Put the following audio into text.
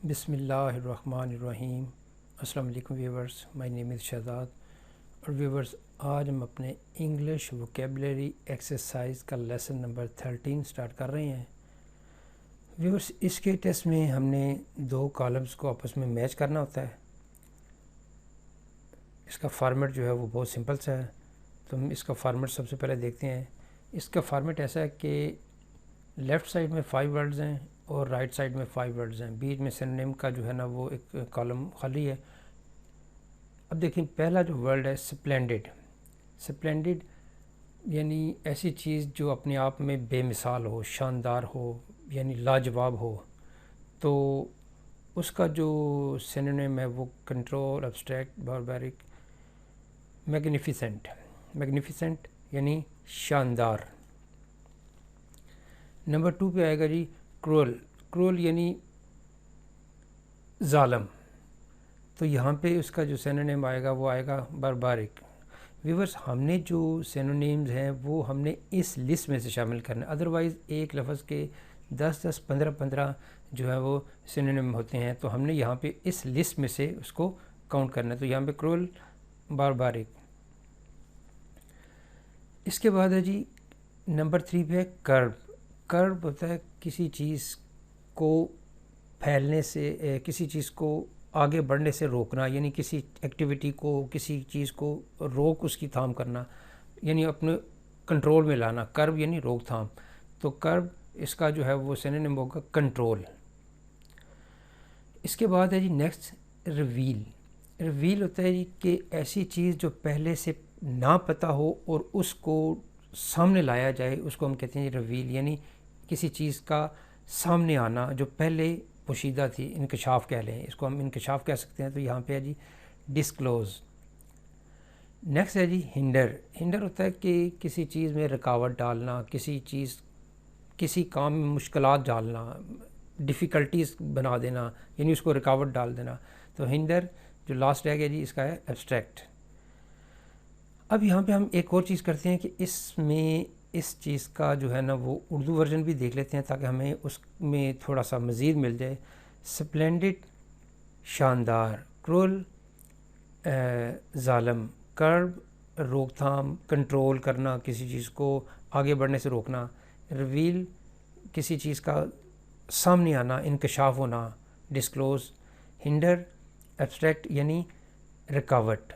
بسم اللہ الرحمن الرحیم۔ السلام علیکم ویورز، مائی نیم از شہزاد۔ اور ویورز، آج ہم اپنے انگلش ووکیبلری ایکسرسائز کا لیسن نمبر 13 سٹارٹ کر رہے ہیں۔ ویورز، اس کے ٹیسٹ میں ہم نے دو کالمز کو آپس میں میچ کرنا ہوتا ہے۔ اس کا فارمیٹ جو ہے وہ بہت سمپل سا ہے، تو ہم اس کا فارمیٹ سب سے پہلے دیکھتے ہیں۔ اس کا فارمیٹ ایسا ہے کہ لیفٹ سائڈ میں 5 ورڈز ہیں اور رائٹ سائڈ میں 5 ورڈز ہیں، بیچ میں سینونیم کا جو ہے نا وہ ایک کالم خالی ہے۔ اب دیکھیں، پہلا جو ورڈ ہے سپلینڈڈ۔ سپلینڈڈ یعنی ایسی چیز جو اپنے آپ میں بے مثال ہو، شاندار ہو، یعنی لاجواب ہو۔ تو اس کا جو سینونیم ہے وہ control, abstract, barbaric, magnificent. Magnificent یعنی شاندار۔ نمبر 2 پہ آئے گا جی کرول۔ کرول یعنی ظالم۔ تو یہاں پہ اس کا جو سینونیم آئے گا وہ آئے گا باربارک۔ ویورز، ہم نے جو سینونیمز ہیں وہ ہم نے اس لسٹ میں سے شامل کرنا ہے، ادروائز ایک لفظ کے 10 15 جو ہے وہ سینونیم ہوتے ہیں، تو ہم نے یہاں پہ اس لسٹ میں سے اس کو کاؤنٹ کرنا ہے۔ تو یہاں پہ کرول، باربارک۔ اس کے بعد ہے جی نمبر 3 پہ کرب۔ کرب ہوتا ہے کسی چیز کو پھیلنے سے، کسی چیز کو آگے بڑھنے سے روکنا، یعنی کسی ایکٹیویٹی کو، کسی چیز کو روک اس کی تھام کرنا، یعنی اپنے کنٹرول میں لانا۔ کرب یعنی روک تھام۔ تو کرب اس کا جو ہے وہ سینونیم ہوگا کنٹرول۔ اس کے بعد ہے جی نیکسٹ ریویل۔ ریویل ہوتا ہے جی کہ ایسی چیز جو پہلے سے نہ پتہ ہو اور اس کو سامنے لایا جائے، اس کو ہم کہتے ہیں ریویل، یعنی کسی چیز کا سامنے آنا جو پہلے پوشیدہ تھی، انکشاف کہہ لیں، اس کو ہم انکشاف کہہ سکتے ہیں۔ تو یہاں پہ ہے جی ڈسکلوز۔ نیکسٹ ہے جی ہنڈر۔ ہنڈر ہوتا ہے کہ کسی چیز میں رکاوٹ ڈالنا، کسی کام میں مشکلات ڈالنا، ڈیفیکلٹیز بنا دینا، یعنی اس کو رکاوٹ ڈال دینا۔ تو ہنڈر جو لاسٹ رہ گیا جی اس کا ہے ایبسٹریکٹ۔ اب یہاں پہ ہم ایک اور چیز کرتے ہیں کہ اس چیز کا جو ہے نا وہ اردو ورژن بھی دیکھ لیتے ہیں تاکہ ہمیں اس میں تھوڑا سا مزید مل جائے۔ سپلینڈڈ شاندار، کرول ظالم، کرب روک تھام، کنٹرول کرنا، کسی چیز کو آگے بڑھنے سے روکنا، ریویل کسی چیز کا سامنے آنا، انکشاف ہونا، ڈسکلوز، ہنڈر ایبسٹریکٹ یعنی رکاوٹ۔